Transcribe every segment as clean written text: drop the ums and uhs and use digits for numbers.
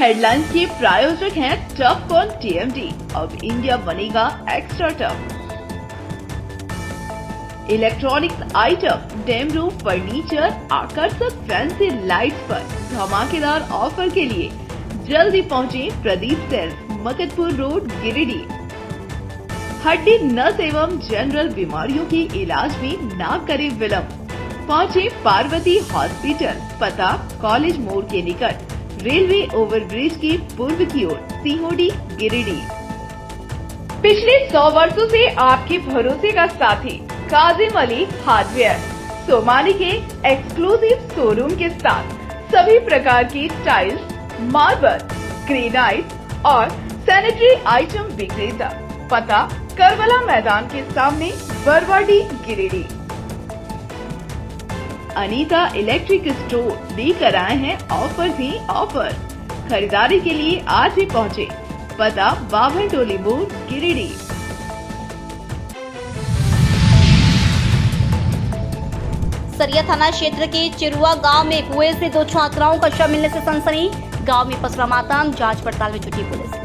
Headlines के प्रायोजक हैं टफ कॉन टीएमटी। अब इंडिया बनेगा extra tough. Electronics item, dam room furniture, आकर्षक फैंसी लाइट्स पर धमाकेदार ऑफर के लिए जल्दी पहुंचे प्रदीप सेल्स, मकतपुर रोड, गिरिडीह। हड्डी, नस एवं जनरल बीमारियों के इलाज में ना करे विलंब। पहुंचे पार्वती हॉस्पिटल, पता कॉलेज मोड़ के निकट, रेलवे ओवरब्रिज के पूर्व की ओर, सीहोडी, गिरिडीह। पिछले 100 वर्षों से आपके भरोसे का साथी काजिम अली हार्डवेयर, सोमानी के एक्सक्लूसिव शोरूम के साथ सभी प्रकार की टाइल्स, मार्बल, ग्रेनाइट और सैनिटरी आइटम विक्रेता। पता करबला मैदान के सामने, बरवाडी, गिरिडीह। अनीता इलेक्ट्रिक स्टोर लेकर आए हैं ऑफर ही ऑफर। खरीदारी के लिए आज ही पहुंचे, पता बाभन टोली मोड़, गिरिडीह। सरिया थाना क्षेत्र के चिरुआ गांव में कुएं से 2 छात्राओं का शव मिलने से सनसनी। गांव में पसरा मातम, जांच पड़ताल में जुटी पुलिस।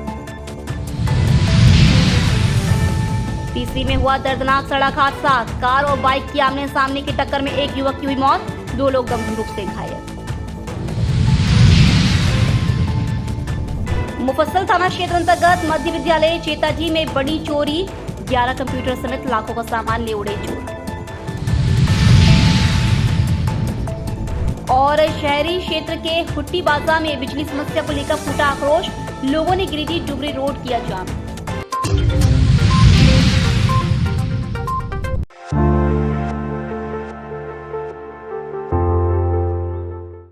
तीसरी में हुआ दर्दनाक सड़क हादसा। कार और बाइक की आमने सामने की टक्कर में एक युवक की हुई मौत, 2 लोग गंभीर रूप से घायल। मुफस्सल थाना क्षेत्र अंतर्गत मध्य विद्यालय चेताजी में बड़ी चोरी, 11 कंप्यूटर समेत लाखों का सामान ले उड़े चोर। और शहरी क्षेत्र के हुट्टी बाजार में बिजली समस्या को लेकर फूटा आक्रोश, लोगों ने गिरिडीह डुबरी रोड किया जाम।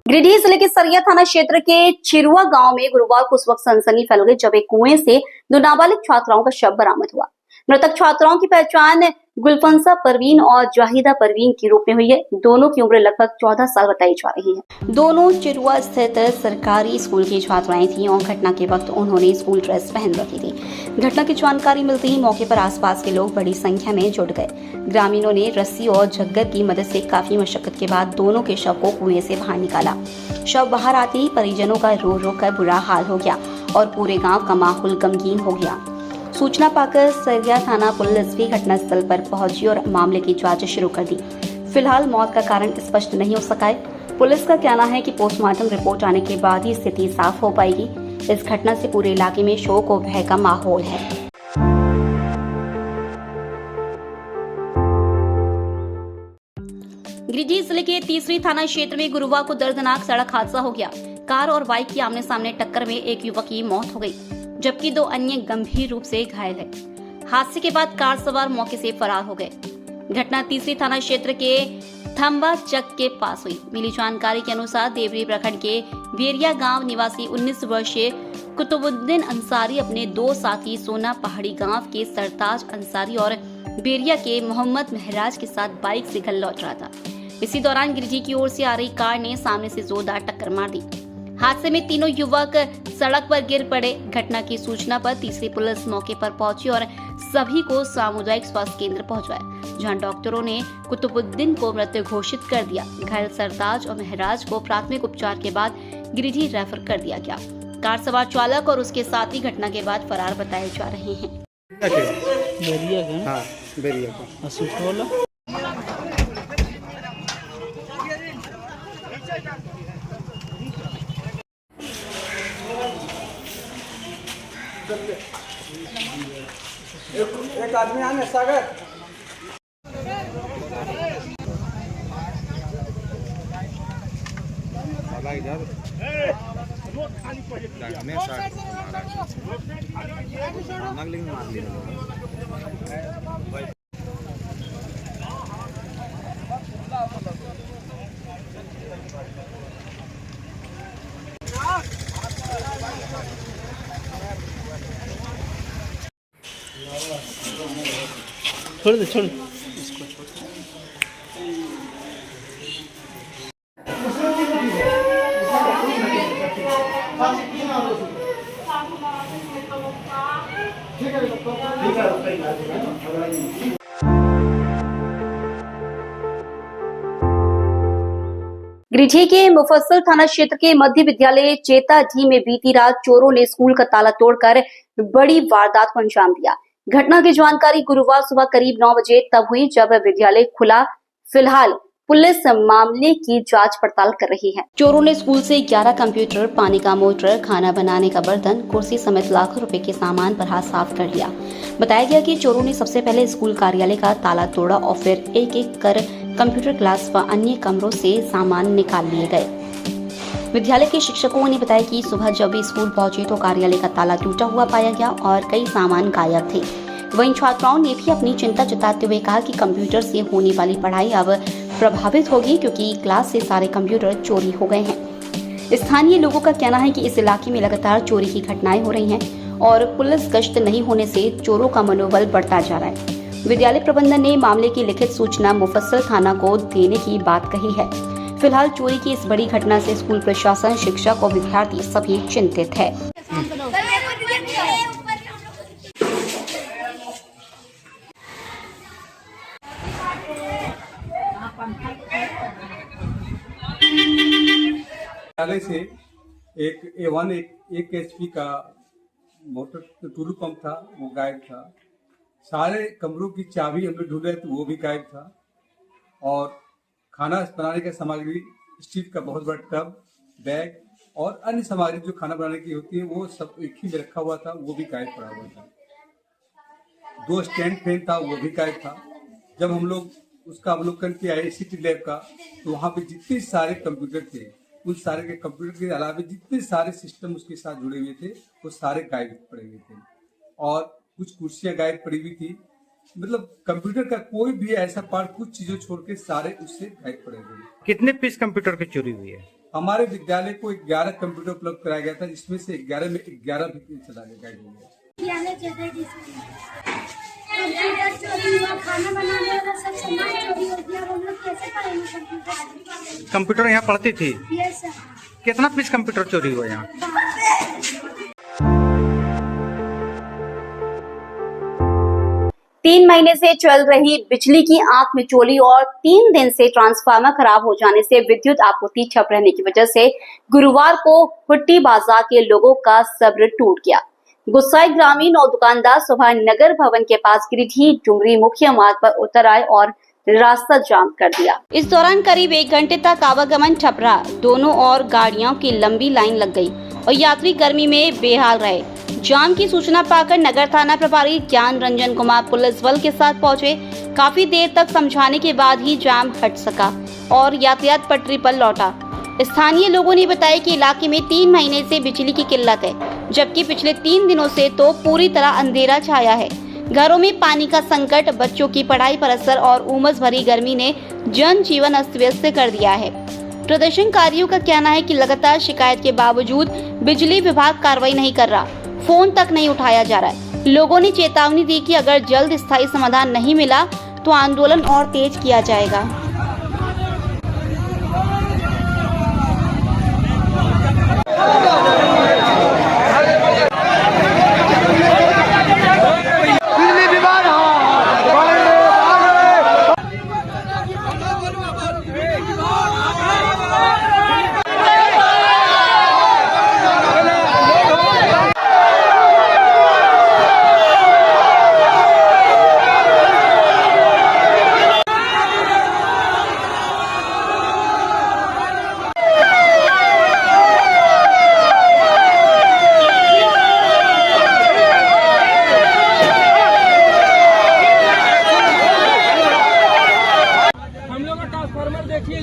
गिरिडीह जिले के सरिया थाना क्षेत्र के चिरुआ गांव में गुरुवार को उस वक्त सनसनी फैल गई जब एक कुएं से 2 नाबालिग छात्राओं का शव बरामद हुआ। मृतक छात्राओं की पहचान गुलफंसा परवीन और जाहिदा परवीन के रूप में हुई है। दोनों की उम्र लगभग 14 साल बताई जा रही है। दोनों चिरुआ स्थित सरकारी स्कूल की छात्राएं थीं और घटना के वक्त उन्होंने स्कूल ड्रेस पहन रखी थी। घटना की जानकारी मिलते ही मौके पर आसपास के लोग बड़ी संख्या में जुट गए। ग्रामीणों ने रस्सी और झग्गर की मदद से काफी मशक्कत के बाद दोनों के शव को कुएं से बाहर निकाला। शव बाहर आते ही परिजनों का रो रो कर बुरा हाल हो गया और पूरे गाँव का माहौल गमगीन हो गया। सूचना पाकर सरिया थाना पुलिस भी घटनास्थल पर पहुंची और मामले की जांच शुरू कर दी। फिलहाल मौत का कारण स्पष्ट नहीं हो सका है। पुलिस का कहना है कि पोस्टमार्टम रिपोर्ट आने के बाद ही स्थिति साफ हो पाएगी। इस घटना से पूरे इलाके में शोक और भय का माहौल है। गिरिडीह जिले के तीसरी थाना क्षेत्र में गुरुवार को दर्दनाक सड़क हादसा हो गया। कार और बाइक की आमने सामने टक्कर में एक युवक की मौत हो गई, जबकि 2 अन्य गंभीर रूप से घायल है। हादसे के बाद कार सवार मौके से फरार हो गए। घटना तीसरी थाना क्षेत्र के थम्बा चक के पास हुई। मिली जानकारी के अनुसार देवरी प्रखंड के वेरिया गांव निवासी 19 वर्षीय कुतुबुद्दीन अंसारी अपने 2 साथी सोना पहाड़ी गांव के सरताज अंसारी और बेरिया के मोहम्मद महराज के साथ बाइक से घर लौट रहा था। इसी दौरान गिरिडीह की ओर से आ रही कार ने सामने से जोरदार टक्कर मार दी। हादसे में तीनों युवक सड़क पर गिर पड़े। घटना की सूचना पर तीसरी पुलिस मौके पर पहुंची और सभी को सामुदायिक स्वास्थ्य केंद्र पहुंचाया, जहां डॉक्टरों ने कुतुबुद्दीन को मृत घोषित कर दिया। घायल सरताज और महराज को प्राथमिक उपचार के बाद गिरिडीह रेफर कर दिया गया। कार सवार चालक और उसके साथी घटना के बाद फरार बताए जा रहे हैं। एक आदमी आने सागर छोड़ दे, छोड़। गिरिडीह के मुफस्सिल थाना क्षेत्र के मध्य विद्यालय चेताडी में बीती रात चोरों ने स्कूल का ताला तोड़कर बड़ी वारदात को अंजाम दिया। घटना की जानकारी गुरुवार सुबह करीब 9 बजे तब हुई जब विद्यालय खुला। फिलहाल पुलिस मामले की जांच पड़ताल कर रही है। चोरों ने स्कूल से 11 कंप्यूटर, पानी का मोटर, खाना बनाने का बर्तन, कुर्सी समेत लाखों रुपए के सामान पर हाथ साफ कर लिया। बताया गया कि चोरों ने सबसे पहले स्कूल कार्यालय का ताला तोड़ा और फिर एक एक कर कंप्यूटर क्लास व अन्य कमरों से सामान निकाल लिए गए। विद्यालय के शिक्षकों ने बताया कि सुबह जब वे स्कूल पहुंचे तो कार्यालय का ताला टूटा हुआ पाया गया और कई सामान गायब थे। वहीं छात्राओं ने भी अपनी चिंता जताते हुए कहा कि कंप्यूटर से होने वाली पढ़ाई अब प्रभावित होगी क्योंकि क्लास से सारे कंप्यूटर चोरी हो गए हैं। स्थानीय लोगों का कहना है कि इस इलाके में लगातार चोरी की घटनाएं हो रही हैं और पुलिस गश्त नहीं होने से चोरों का मनोबल बढ़ता जा रहा है। विद्यालय प्रबंधन ने मामले की लिखित सूचना मुफस्सिल थाना को देने की बात कही है। फिलहाल चोरी की इस बड़ी घटना से स्कूल प्रशासन, शिक्षक और विद्यार्थी सभी चिंतित है। विद्यालय से एक A1 एक HP का मोटर टूलू पंप था, वो गायब था। सारे कमरों की चाबी हम लोग ढूंढ रहे थे, वो भी गायब था। और खाना बनाने का सामग्री, स्टील का बहुत बड़ा टब, बैग और अन्य सामग्री जो खाना बनाने की होती है वो सब एक ही में रखा हुआ था, वो भी गायब पड़ा हुआ था। 2 स्टैंड फैन था, वो भी गायब था। जब हम लोग उसका अवलोकन किया ICT लैब का, तो वहाँ पे जितने सारे कंप्यूटर थे, उन सारे के कंप्यूटर के अलावा जितने सारे सिस्टम उसके साथ जुड़े हुए थे वो सारे गायब पड़े हुए थे और कुछ कुर्सियां गायब पड़ी हुई थी। मतलब कंप्यूटर का कोई भी ऐसा पार्ट, कुछ चीजों छोड़ के सारे उससे गायब पड़े हुए। कितने पीस कंप्यूटर की चोरी हुई है? हमारे विद्यालय को 11 कंप्यूटर उपलब्ध कराया गया था, जिसमें से 11 में 11 भी चला गया, गायब हो गया। खाना बनाने वाला सब सामान चोरी हो गया। हम लोग कैसे करेंगे? कंप्यूटर यहाँ पढ़ती थी? Yes sir. कितना पीस कंप्यूटर चोरी हुआ यहाँ? तीन महीने से चल रही बिजली की आंख मिचौली और 3 दिन से ट्रांसफार्मर खराब हो जाने से विद्युत आपूर्ति ठप रहने की वजह से गुरुवार को हुट्टी बाजार के लोगों का सब्र टूट गया। गुस्साए ग्रामीण और दुकानदार सुबह नगर भवन के पास गिरिडीह डुमरी मुख्य मार्ग पर उतर आए और रास्ता जाम कर दिया। इस दौरान करीब 1 घंटे तक आवागमन ठप रहा। दोनों ओर गाड़ियों की लंबी लाइन लग गई और यात्री गर्मी में बेहाल रहे। जाम की सूचना पाकर नगर थाना प्रभारी ज्ञान रंजन कुमार पुलिस बल के साथ पहुंचे। काफी देर तक समझाने के बाद ही जाम हट सका और यातायात पटरी पर लौटा। स्थानीय लोगों ने बताया कि इलाके में 3 महीने से बिजली की किल्लत है, जबकि पिछले 3 दिनों से तो पूरी तरह अंधेरा छाया है। घरों में पानी का संकट, बच्चों की पढ़ाई पर असर और उमस भरी गर्मी ने जनजीवन अस्त व्यस्त कर दिया है। प्रदर्शनकारियों का कहना है कि लगातार शिकायत के बावजूद बिजली विभाग कार्रवाई नहीं कर रहा, फोन तक नहीं उठाया जा रहा है। लोगों ने चेतावनी दी कि अगर जल्द स्थायी समाधान नहीं मिला तो आंदोलन और तेज किया जाएगा। देखिए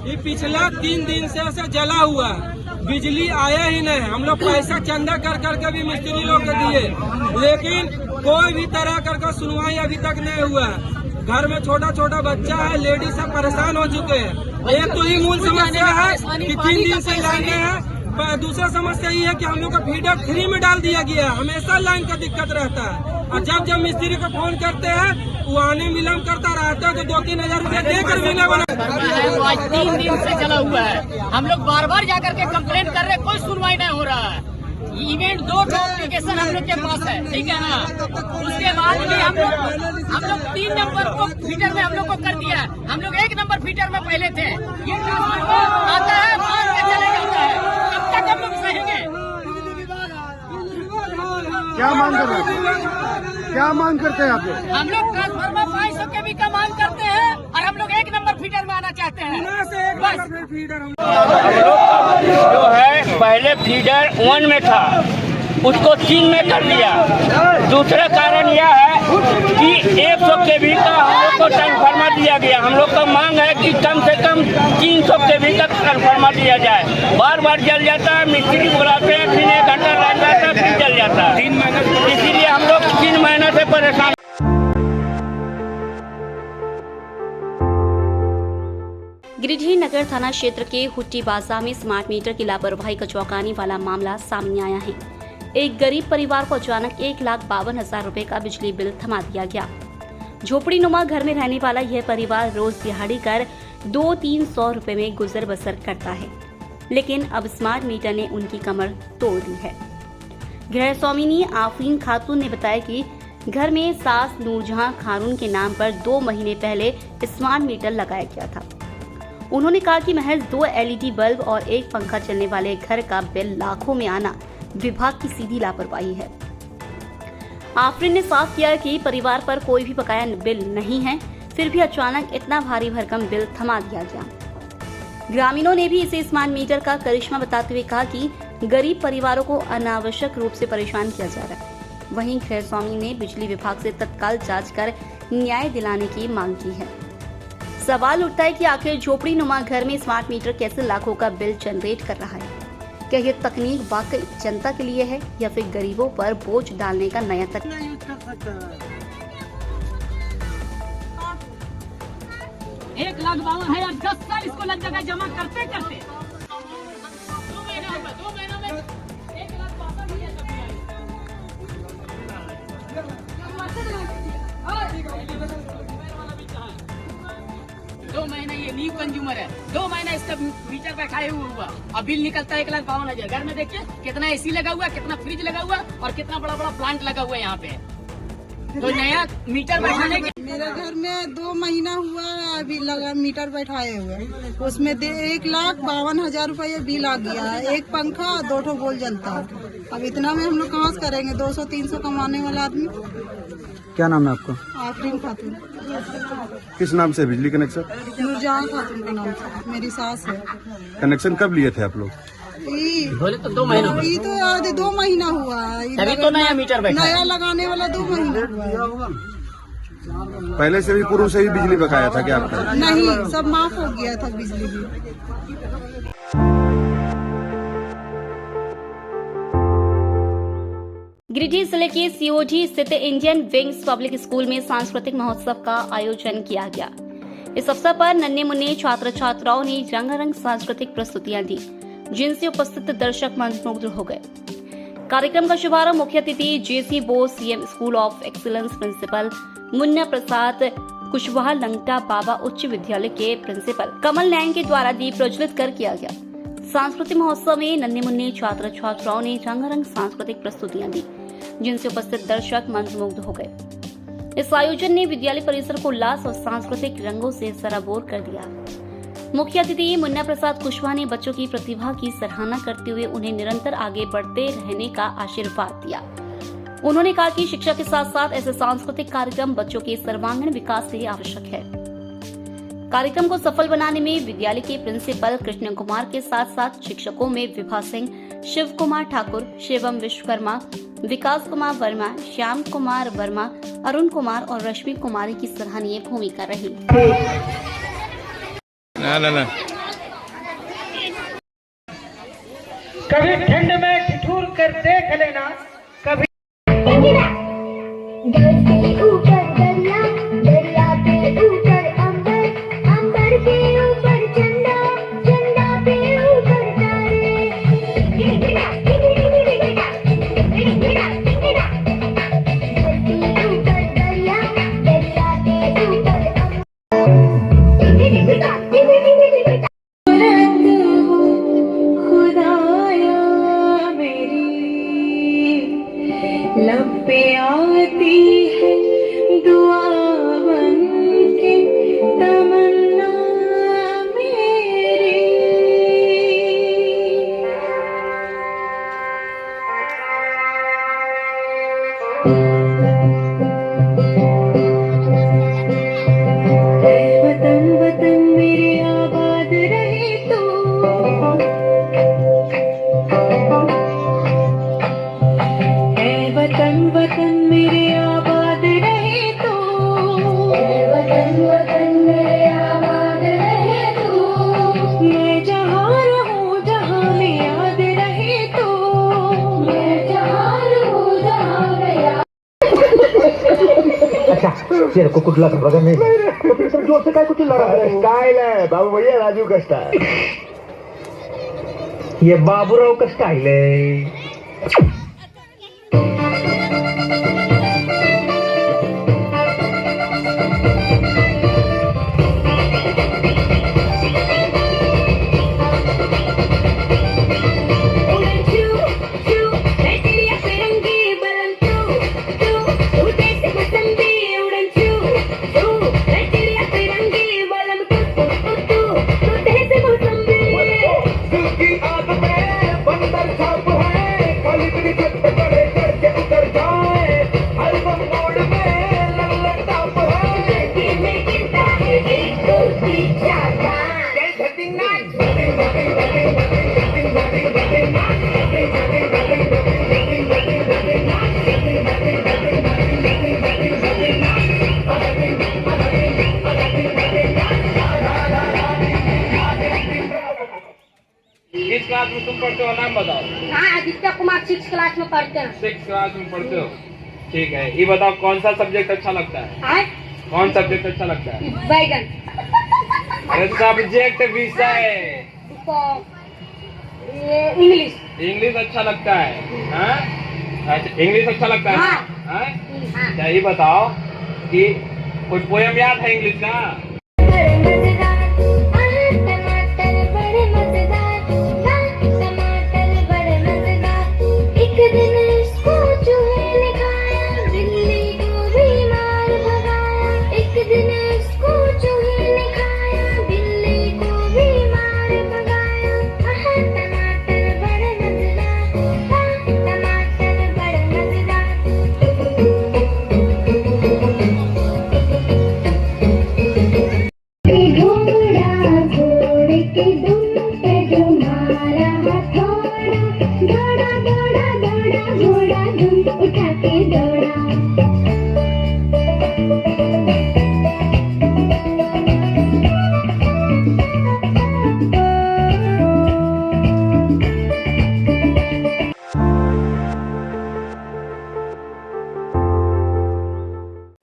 ये पिछला 3 दिन से ऐसे जला हुआ है, बिजली आया ही नहीं। हम लोग पैसा चंदा कर करके भी मिस्त्री लोग को दिए, लेकिन कोई भी तरह का सुनवाई अभी तक नहीं हुआ है। घर में छोटा छोटा बच्चा है, लेडीज सब परेशान हो चुके हैं। एक तो ये मूल समस्या है कि 3 दिन से लाइन है। दूसरा समस्या ये है कि हम लोग का फीडर फ्री में डाल दिया गया है, हमेशा लाइन का दिक्कत रहता है। और जब जब मिस्त्री को फोन करते हैं वो आने विलम्ब करता रहता है, तो 2-3 हजार रुपया देकर भी नहीं बना। 3 दिन से चला हुआ है, हम लोग बार बार जाकर के कंप्लेंट कर रहे हैं, कोई सुनवाई नहीं हो रहा है। इवेंट 2 एप्लीकेशन हम लोग के पास है, ठीक है ना। उसके बाद भी हम लोग 3 नंबर को फीटर में हम लोग को कर दिया है। हम लोग 1 नंबर फीटर में पहले थे। ये आता है मार के चले जाता है, कब तक हम लोग सहेंगे? क्या मांग कर रहे हैं? क्या मांग करते हैं आप लोग? हम लोग ट्रांसफार्मर 500 के भी का मांग करते हैं और हम लोग 1 नंबर फीटर में आना चाहते हैं। जो है पहले फीडर 1 में था, उसको 3 में कर दिया। दूसरा कारण यह है कि 100 केवी का हम लोग को ट्रांसफार्मर दिया गया। हम लोग का मांग है कि कम से कम 300 केवी का ट्रांसफार्मर दिया जाए। बार बार जल जाता है, मिस्त्री बुलाते हैं, फिर 1 घंटा लग जाता है, फिर जल जाता है। 3 महीने, इसीलिए हम लोग 3 महीने से परेशान। गिरिडीह नगर थाना क्षेत्र के हुट्टी बाजार में स्मार्ट मीटर की लापरवाही का चौंकाने वाला मामला सामने आया है। एक गरीब परिवार को अचानक 1,52,000 रुपए का बिजली बिल थमा दिया गया। झोपड़ी नुमा घर में रहने वाला यह परिवार रोज दिहाड़ी कर 200-300 रुपए में गुजर बसर करता है, लेकिन अब स्मार्ट मीटर ने उनकी कमर तोड़ दी है। गृह स्वामिनी आफरीन खातून ने बताया कि घर में सास नूरजहां खारून के नाम पर 2 महीने पहले स्मार्ट मीटर लगाया गया था। उन्होंने कहा कि महज 2 LED बल्ब और 1 पंखा चलने वाले घर का बिल लाखों में आना विभाग की सीधी लापरवाही है। आफरीन ने साफ किया कि परिवार पर कोई भी बकाया बिल नहीं है, फिर भी अचानक इतना भारी भरकम बिल थमा दिया गया। ग्रामीणों ने भी इसे स्मार्ट मीटर का करिश्मा बताते हुए कहा कि गरीब परिवारों को अनावश्यक रूप से परेशान किया जा रहा है। वहीं गृह स्वामी ने बिजली विभाग से तत्काल जांच कर न्याय दिलाने की मांग की है। सवाल उठता है कि आखिर झोपड़ी नुमा घर में स्मार्ट मीटर कैसे लाखों का बिल जनरेट कर रहा है? क्या यह तकनीक वाकई जनता के लिए है या फिर गरीबों पर बोझ डालने का नया तकनीक? 1,52,000 10 साल इसको लग जाएगा जमा करते करते। 2 महीनों में 1,52,000 2 महीना ये न्यू कंज्यूमर है, 2 महीना इसका मीटर बैठाए हुआ अब बिल निकलता है 1,52,000। घर में देखिए कितना एसी लगा हुआ, कितना फ्रिज लगा हुआ और कितना बड़ा बड़ा प्लांट लगा हुआ है यहाँ पे। तो नया मीटर बैठाने के मेरे घर में 2 महीना हुआ अभी लगा मीटर बैठाए हुए, उसमें 1,52,000 रुपये बिल आ गया है। 1 पंखा 2 ठो बॉल जलता है। अब इतना में हम लोग कहाँ से करेंगे? 200-300 कमाने वाला आदमी। क्या नाम है आपका? आफरीन खातून। किस नाम से बिजली कनेक्शन? नूरजहां खातून के नाम से, मेरी सास है। कनेक्शन कब लिए थे आप लोग? बोले तो 2 महीना ये तो आधे 2 महीना हुआ है। तभी तो नया मीटर बैठा नया लगाने वाला 2 महीना हुआ है। पहले से भी पूर्व से ही बिजली बकाया था क्या आपका? नहीं, सब माफ हो गया था बिजली बिल। गिरिडीह जिले के सीओडी स्थित इंडियन विंग्स पब्लिक स्कूल में सांस्कृतिक महोत्सव का आयोजन किया गया। इस अवसर पर नन्हे मुन्ने छात्र छात्राओं ने रंगारंग सांस्कृतिक प्रस्तुतियां दी, जिनसे उपस्थित दर्शक मंत्रमुग्ध हो गए। कार्यक्रम का शुभारंभ मुख्य अतिथि JC Bose CM school of excellence principal Munna Prasad Kushwaha Langta Baba उच्च विद्यालय के प्रिंसिपल कमल नैन के द्वारा दीप प्रज्वलित कर किया गया। सांस्कृतिक महोत्सव में नन्हे मुन्ने छात्र छात्राओं ने रंगारंग सांस्कृतिक प्रस्तुतियां दी, जिनसे उपस्थित दर्शक मंत्रमुग्ध हो गए। इस आयोजन ने विद्यालय परिसर को उल्लास और सांस्कृतिक रंगों से सराबोर कर दिया। मुख्य अतिथि मुन्ना प्रसाद कुशवाहा ने बच्चों की प्रतिभा की सराहना करते हुए उन्हें निरंतर आगे बढ़ते रहने का आशीर्वाद दिया। उन्होंने कहा कि शिक्षा के साथ साथ ऐसे सांस्कृतिक कार्यक्रम बच्चों के सर्वांगीण विकास के लिए आवश्यक है। कार्यक्रम को सफल बनाने में विद्यालय के प्रिंसिपल कृष्ण कुमार के साथ साथ शिक्षकों में विभा सिंह, शिव कुमार ठाकुर, शिवम विश्वकर्मा, विकास कुमार वर्मा, श्याम कुमार वर्मा, अरुण कुमार और रश्मि कुमारी की सराहनीय भूमिका रही। ना कभी ठंड में ठिठुर कर देख लेना, कभी ऊपर दरिया, दरिया पे ऊपर अंबर, अंबर के ऊपर चंदा, चंदा पे ऊपर तारे। ऊपर दरिया, दरिया पे ऊपर खुदाया मेरी तेरे को कुछ लगा बगल में तो फिर तुम जोर से काय कुछ लड़ा है? स्टाइल है बाबू भैया, राजू का स्टाइल। ये बाबूराव का स्टाइल है। किस क्लास में तुम पढ़ते हो, नाम बताओ। हाँ, आदित्य कुमार 6 क्लास में पढ़ते हैं। 6 क्लास में पढ़ते हो, ठीक है। ये बताओ कौन सा सब्जेक्ट अच्छा लगता है? कौन सब्जेक्ट अच्छा लगता है? बैगन। अरे सब्जेक्ट विषय इंग्लिश। इंग्लिश अच्छा लगता है। हाँ, अच्छा इंग्लिश अच्छा लगता है। हाँ? अच्छा ये बताओ कि कोई पोयम याद है इंग्लिश का?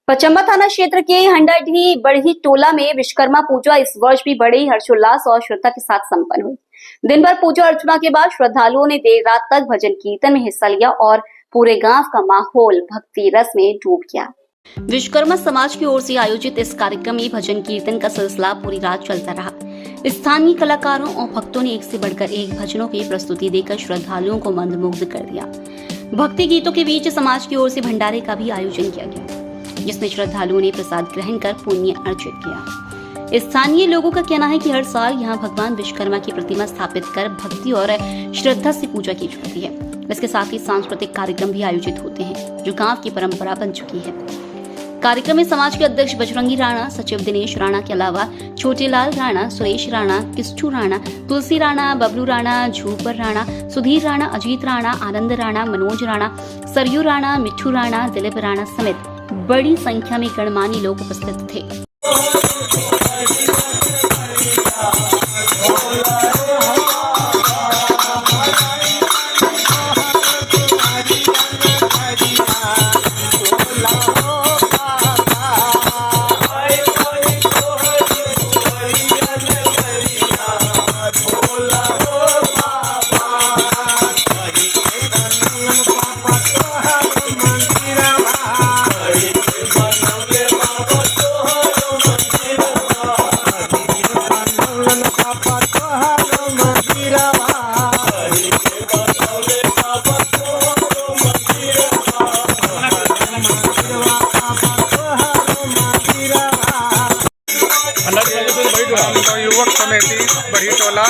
पचम्बा थाना क्षेत्र के हंडाढी बड़ही टोला में विश्वकर्मा पूजा इस वर्ष भी बड़े ही हर्षोल्लास और श्रद्धा के साथ संपन्न हुई। दिन भर पूजा अर्चना के बाद श्रद्धालुओं ने देर रात तक भजन कीर्तन में हिस्सा लिया और पूरे गांव का माहौल भक्ति रस में डूब गया। विश्वकर्मा समाज की ओर से आयोजित इस कार्यक्रम में भजन कीर्तन का सिलसिला पूरी रात चलता रहा। स्थानीय कलाकारों और भक्तों ने एक से बढ़कर एक भजनों की प्रस्तुति देकर श्रद्धालुओं को मंत्रमुग्ध कर दिया। भक्ति गीतों के बीच समाज की ओर से भंडारे का भी आयोजन किया गया, जिसमें श्रद्धालुओं ने प्रसाद ग्रहण कर पुण्य अर्जित किया। स्थानीय लोगों का कहना है कि हर साल यहां भगवान विश्वकर्मा की प्रतिमा स्थापित कर भक्ति और श्रद्धा से पूजा की जाती है। इसके साथ ही सांस्कृतिक कार्यक्रम भी आयोजित होते हैं, जो गांव की परंपरा बन चुकी है। कार्यक्रम में समाज के अध्यक्ष बजरंगी राणा, सचिव दिनेश राणा के अलावा छोटेलाल राणा, सुरेश राणा, किस्टू राणा, तुलसी राणा, बबलू राणा, झूपर राणा, सुधीर राणा, अजीत राणा, आनंद राणा, मनोज राणा, सरयू राणा, मिठू राणा, दिलीप राणा समेत बड़ी संख्या में गणमान्य लोग उपस्थित थे। युवक समिति बड़ी टोला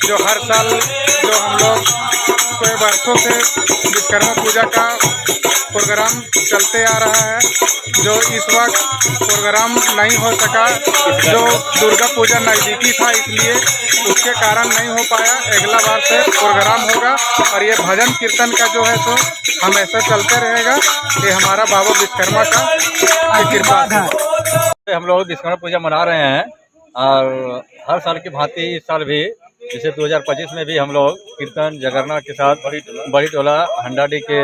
जो हर साल जो हम लोग कई वर्षों से विश्वकर्मा पूजा का प्रोग्राम चलते आ रहा है, जो इस वक्त प्रोग्राम नहीं हो सका, जो दुर्गा पूजा नज़दीकी था इसलिए उसके कारण नहीं हो पाया। अगला बार से प्रोग्राम होगा और ये भजन कीर्तन का जो है तो हमेशा चलते रहेगा। ये हमारा बाबा विश्वकर्मा का कृपा है। हम लोग विश्वकर्मा पूजा मना रहे हैं और हर साल की भांति इस साल भी जैसे 2025 में भी हम लोग कीर्तन जगरना के साथ बड़ी टोला हंडाडी के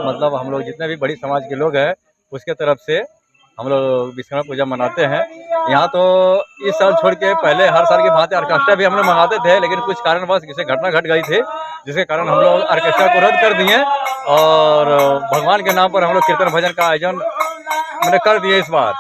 मतलब हम लोग जितने भी बड़ी समाज के लोग हैं उसके तरफ से हम लोग विश्वकर्मा पूजा मनाते हैं। यहाँ तो इस साल छोड़ के पहले हर साल की भांति ऑर्केस्ट्रा भी हम लोग मंगाते थे, लेकिन कुछ कारणवश किसी घटना घट गई थी जिसके कारण हम लोग ऑर्केस्ट्रा को रद्द कर दिए और भगवान के नाम पर हम लोग कीर्तन भजन का आयोजन मैंने कर दिए इस बार।